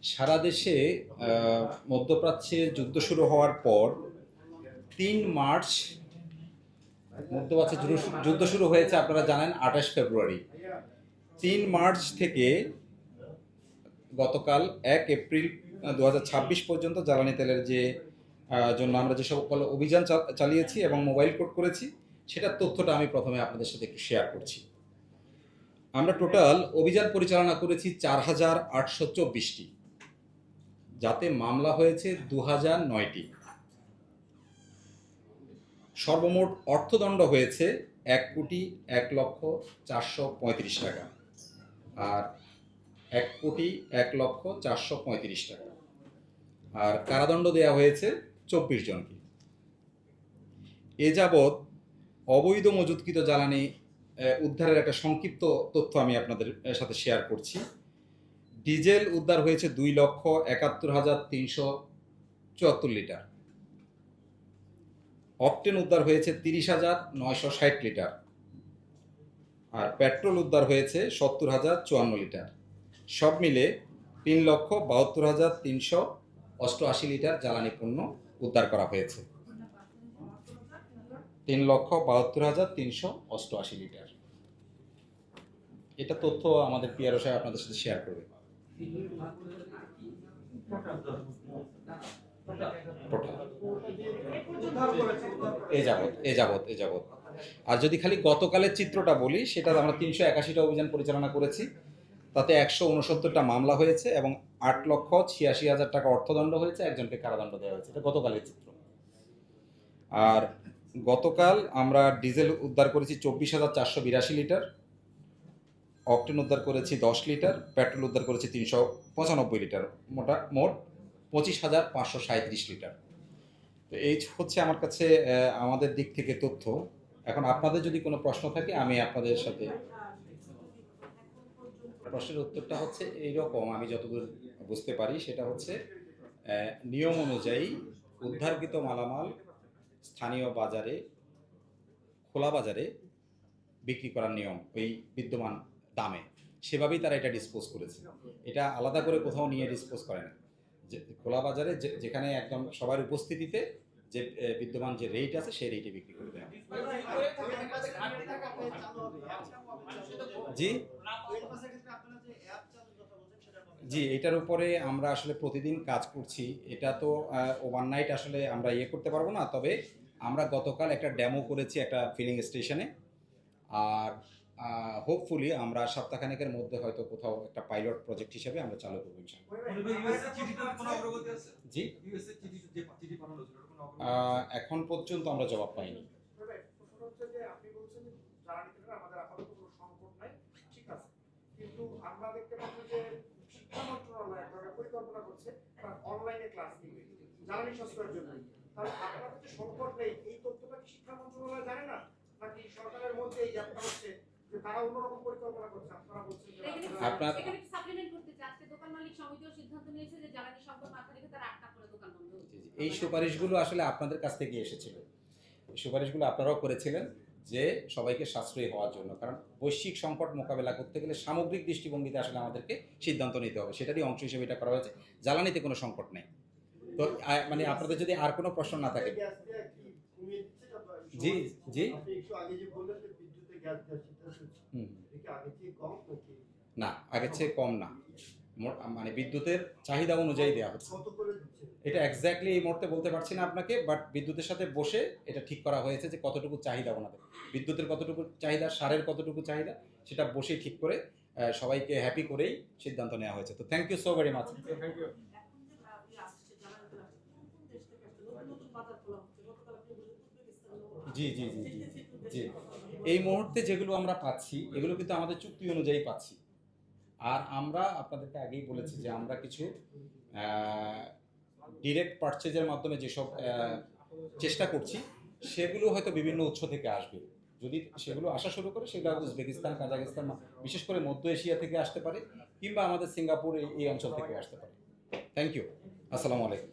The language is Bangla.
সারা দেশে মধ্যপ্রাচ্যে যুদ্ধ শুরু হওয়ার পর ৩ মার্চ মধ্যপ্রাচ্যে যুদ্ধ শুরু হয়েছে, আপনারা জানেন ২৮ ফেব্রুয়ারি। ৩ মার্চ থেকে গতকাল ১ এপ্রিল ২০২৬ পর্যন্ত জ্বালানি তেলের যে জন্য আমরা যে সকল অভিযান চালিয়েছি এবং মোবাইল কোড করেছি, সেটার তথ্যটা আমি প্রথমে আপনাদের সাথে একটু শেয়ার করছি। আমরা টোটাল অভিযান পরিচালনা করেছি ৪,৮২৪টি, যাতে মামলা হয়েছে ২,০০৯টি। সর্বমোট অর্থদণ্ড হয়েছে ১,০১,৪৩৫ টাকা, আর ১,০১,৪৩৫ টাকা। আর কারাদণ্ড দেওয়া হয়েছে ২৪ জনকে। এ যাবৎ অবৈধ মজুতকৃত জ্বালানি উদ্ধারের একটা সংক্ষিপ্ত তথ্য আমি আপনাদের সাথে শেয়ার করছি। ডিজেল উদ্ধার হয়েছে ২,৭১,৩৭৪ লিটার। অকটেন উদ্ধার হয়েছে ৩০,৯৬০ লিটার। আর পেট্রোল উদ্ধার হয়েছে ৭০,০৫৪ লিটার। সব মিলে ৩,৭২,৩৮৮ লিটার জ্বালানি পণ্য উদ্ধার করা হয়েছে। ৩,৭২,৩৮৮ লিটার। এটা তথ্য আমাদের পিআরও সাহেব আপনাদের সাথে শেয়ার করবে। এ যাবৎ আর যদি খালি গতকালের চিত্রটা বলি, সেটা আমরা ৩৮১টা অভিযান পরিচালনা করেছি। তাতে ১৬৯টা মামলা হয়েছে এবং ৮,৮৬,০০০ টাকা অর্থদণ্ড হয়েছে, একজনকে কারাদণ্ড দেওয়া হয়েছে। এটা গতকালের চিত্র। আর গতকাল আমরা ডিজেল উদ্ধার করেছি ২৪,৪৮২ লিটার, অকটেন উদ্ধার করেছি ১০ লিটার, পেট্রোল উদ্ধার করেছি ৩৯৫ লিটার, মোট ২৫,৫৩৭ লিটার। তো এই হচ্ছে আমার কাছে আমাদের দিক থেকে তথ্য। এখন আপনাদের যদি কোনো প্রশ্ন থাকে আমি আপনাদের সাথে। প্রশ্নের উত্তরটা হচ্ছে এইরকম, আমি যতদূর বুঝতে পারি সেটা হচ্ছে নিয়ম অনুযায়ী উদ্ধারকৃত মালামাল স্থানীয় বাজারে, খোলা বাজারে বিক্রি করার নিয়ম ওই বিদ্যমান দামে, সেভাবেই তারা এটা ডিসপোজ করেছে। এটা আলাদা করে কোথাও নিয়ে ডিসপোজ করে না। যে খোলা বাজারে যেখানে একদম সবার উপস্থিতিতে যে বিদ্যমান যে রেট আছে সেই রেটে বিক্রি করে দেয়। জি জি এটার উপরে আমরা আসলে প্রতিদিন কাজ করছি। এটা তো ওভারনাইট আসলে আমরা করতে পারবো না, তবে আমরা গতকাল একটা ডেমো করেছি একটা ফিলিং স্টেশনে। আর হোপফুলি আমরা সপ্তাহখানেকের মধ্যে হয়তো কোথাও একটা পাইলট প্রজেক্ট হিসেবে আমরা চালু করবো জি এখন পর্যন্ত আমরা জবাব পাইনি। কিন্তু আমরা দেখতে পাচ্ছি যে শিক্ষা মন্ত্রণালয় একটা পরিকল্পনা করছে অনলাইনে ক্লাস নিবে জ্বালানি সাশ্রয়ের জন্য। তাহলে আপনাদের যে সংকট নেই, এই তথ্যটা কি শিক্ষা মন্ত্রণালয় জানে না, নাকি সরকারের মধ্যে এই যাত্রা হচ্ছে যে তারা অন্যরকম পরিকল্পনা করছে? আপনারা বলছেন যে আপনারা এখানে সাপ্লিমেন্ট করতে চাচ্ছে, দোকান মালিক সমিতিও সিদ্ধান্ত নিয়েছে যে জ্বালানি সংকট মাথা রেখে তারা ৮টা করে দোকান বন্ধ হচ্ছে। এই সুপারিশগুলো আসলে আপনাদের কাছ থেকে এসেছিল। এই সুপারিশগুলো আপনারাও করেছিলেন যে সবাইকে সাশ্রয়ী হওয়ার জন্য, কারণ বৈশ্বিক সংকট মোকাবেলা করতে গেলে সামগ্রিক দৃষ্টিভঙ্গিতে আসলে আমাদেরকে সিদ্ধান্ত নিতে হবে। সেটারই অংশ হিসেবে এটা করা হয়েছে। জ্বালানিতে কোনো সংকট নেই। তো মানে আপনাদের যদি আর কোনো প্রশ্ন না থাকে। জি জি না, আগের চেয়ে কম না, মানে বিদ্যুতের চাহিদা অনুযায়ী দেওয়া হচ্ছে। এটা এক্স্যাক্টলি এই মুহূর্তে বলতে পারছি না আপনাকে, বাট বিদ্যুতের সাথে বসে এটা ঠিক করা হয়েছে যে কতটুকু চাহিদা ওনাদের, বিদ্যুতের কতটুকু চাহিদা, সারের কতটুকু চাহিদা, সেটা বসেই ঠিক করে সবাইকে হ্যাপি করেই সিদ্ধান্ত নেওয়া হয়েছে। তো thank you so very much. জি জি জি জি জি এই মুহূর্তে যেগুলো আমরা পাচ্ছি এগুলো কিন্তু আমাদের চুক্তি অনুযায়ী পাচ্ছি। আর আমরা আপনাদেরকে আগেই বলেছি যে আমরা কিছু ডিরেক্ট পারচেজের মাধ্যমে যেসব চেষ্টা করছি, সেগুলো হয়তো বিভিন্ন উৎস থেকে আসবে। যদি সেগুলো আসা শুরু করে, সেগুলো উজবেকিস্তান, কাজাকিস্তান, বিশেষ করে মধ্য এশিয়া থেকে আসতে পারে, কিংবা আমাদের সিঙ্গাপুর এই অঞ্চল থেকে আসতে পারে। Thank you. আসসালামু আলাইকুম।